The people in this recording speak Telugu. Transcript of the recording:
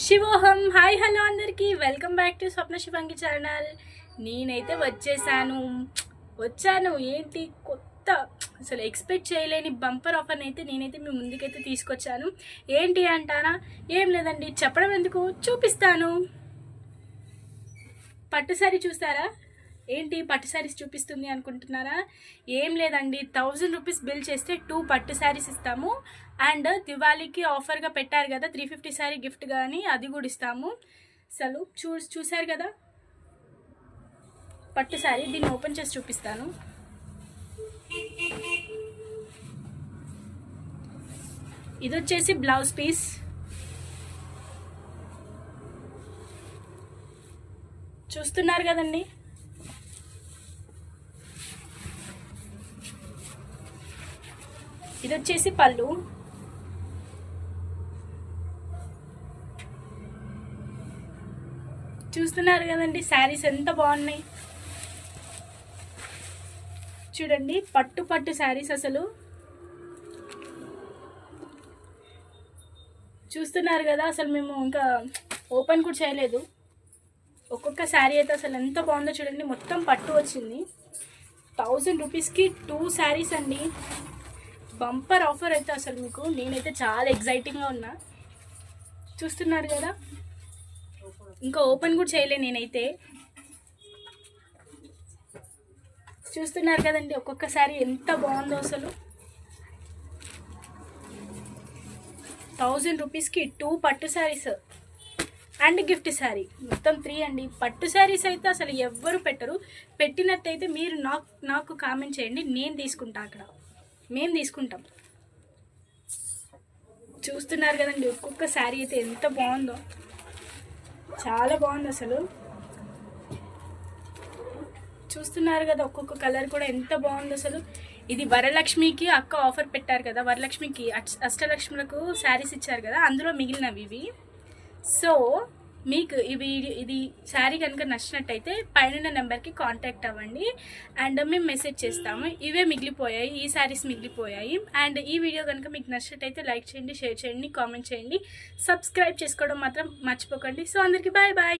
శివోహం హాయ్ హలో అందరికీ welcome back to Swapna Shivangi channel. నేనైతే వచ్చాను ఏంటి కొత్త అసలు ఎక్స్పెక్ట్ చేయలేని బంపర్ ఆఫర్ని అయితే నేనైతే మీ ముందుకైతే తీసుకొచ్చాను. ఏంటి అంటారా? ఏం లేదండి, చెప్పడం ఎందుకు, చూపిస్తాను. పట్టు సారీ చూస్తారా? ఏంటి పట్టు శారీస్ చూపిస్తుంది అనుకుంటున్నారా? ఏం లేదండి, 1000 రూపీస్ బిల్ చేస్తే 2 పట్టు శారీస్ ఇస్తాము. అండ్ దివాళీకి ఆఫర్గా పెట్టారు కదా 350 శారీ గిఫ్ట్ కానీ, అది కూడా ఇస్తాము. అసలు చూసారు కదా పట్టు శారీ, దీన్ని ఓపెన్ చేసి చూపిస్తాను. ఇది వచ్చేసి బ్లౌజ్ పీస్. చూస్తున్నారు కదండి, ఇది వచ్చేసి పళ్ళు. చూస్తున్నారు కదండి శారీస్ ఎంత బాగున్నాయి చూడండి. పట్టు శారీస్ అసలు చూస్తున్నారు కదా. అసలు మేము ఇంకా ఓపెన్ కూడా చేయలేదు. ఒక్కొక్క శారీ అయితే అసలు ఎంత బాగుందో చూడండి. మొత్తం పట్టు వచ్చింది. 1000 రూపీస్కి 2 శారీస్ అండి. బంపర్ ఆఫర్ అయితే అసలు మీకు నేనైతే చాలా ఎగ్జైటింగ్గా ఉన్నా. చూస్తున్నారు కదా, ఇంకా ఓపెన్ కూడా చేయలే నేనైతే. చూస్తున్నారు కదండి ఒక్కొక్కసారి ఎంత బాగుందో అసలు. 1000 రూపీస్కి 2 పట్టు శారీస్ అండ్ గిఫ్ట్ శారీ, మొత్తం 3 అండి. పట్టు శారీస్ అయితే అసలు ఎవ్వరు పెట్టరు. పెట్టినట్టయితే మీరు నాకు కామెంట్ చేయండి, నేను తీసుకుంటా. అక్కడ మేము తీసుకుంటాం. చూస్తున్నారు కదండి ఒక్కొక్క శారీ అయితే ఎంత బాగుందో, చాలా బాగుంది అసలు. చూస్తున్నారు కదా ఒక్కొక్క కలర్ కూడా ఎంత బాగుందో అసలు. ఇది వరలక్ష్మికి అక్క ఆఫర్ పెట్టారు కదా, వరలక్ష్మికి అష్టలక్ష్ములకు శారీస్ ఇచ్చారు కదా, అందులో మిగిలినవి ఇవి. సో మీకు ఇది శారీ కనుక నచ్చినట్టయితే పైన నెంబర్కి కాంటాక్ట్ అవ్వండి అండ్ మేము మెసేజ్ చేస్తాము. ఇవే మిగిలిపోయాయి, ఈ శారీస్ మిగిలిపోయాయి. అండ్ ఈ వీడియో కనుక మీకు నచ్చినట్టయితే లైక్ చేయండి, షేర్ చేయండి, కామెంట్ చేయండి, సబ్స్క్రైబ్ చేసుకోవడం మాత్రం మర్చిపోకండి. సో అందరికీ బాయ్ బాయ్.